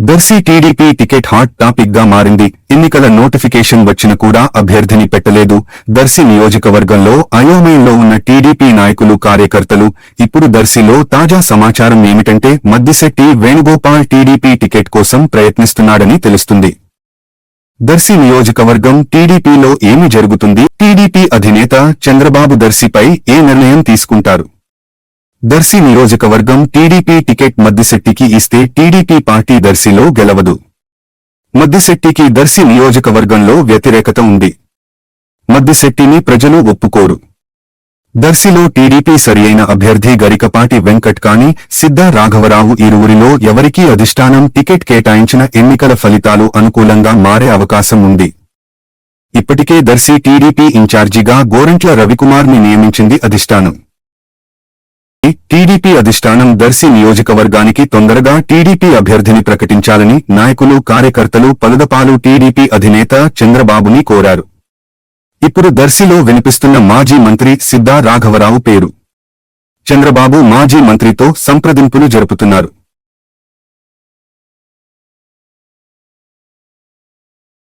Darsi TDP ticket hot topic గా మారింది. ఎన్నికల నోటిఫికేషన్ వచ్చిన కూడా అభ్యర్థిని పెట్టలేదు. దర్శి నియోజకవర్గంలో అయోమయంలో ఉన్న టీడీపీ నాయకులు, కార్యకర్తలు. ఇప్పుడు దర్శిలో తాజా సమాచారం ఏమిటంటే మద్దిశెట్టి వేణుగోపాల్ టీడీపీ టికెట్ కోసం ప్రయత్నిస్తున్నాడని తెలుస్తుంది. దర్శి నియోజకవర్గం టీడీపీలో ఏమి జరుగుతుంది? టీడీపీ అధినేత చంద్రబాబు దర్శిపై ఏ నిర్ణయం తీసుకుంటారు? దర్శి నియోజకవర్గం టీడీపీ టికెట్ మద్దిశెట్టికి ఇస్తే టీడీపీ పార్టీ దర్శిలో గెలవదు. మద్దిశెట్టికి దర్శి నియోజకవర్గంలో వ్యతిరేకత ఉంది. మద్దిశెట్టిని ప్రజలు ఒప్పుకోరు. దర్శిలో టీడీపీ సరియైన అభ్యర్థి గరికపాటి వెంకట్ కాని సిద్ధా రాఘవరావు ఇరువురిలో ఎవరికీ అధిష్టానం టికెట్ కేటాయించిన ఎన్నికల ఫలితాలు అనుకూలంగా మారే అవకాశం ఉంది. ఇప్పటికే దర్శి టీడీపీ ఇన్ఛార్జిగా గోరంట్ల రవికుమార్ని నియమించింది అధిష్టానం. టీడీపీ అధిష్టానం దర్శి నియోజకవర్గానికి తొందరగా టీడీపీ అభ్యర్థిని ప్రకటించాలని నాయకులు, కార్యకర్తలు పలుదపాలు టీడీపీ అధినేత చంద్రబాబుని కోరారు. ఇప్పుడు దర్శిలో వినిపిస్తున్న మాజీ మంత్రి సిద్ధా రాఘవరావు పేరు. చంద్రబాబు మాజీ మంత్రితో సంప్రదింపులు జరుపుతున్నారు.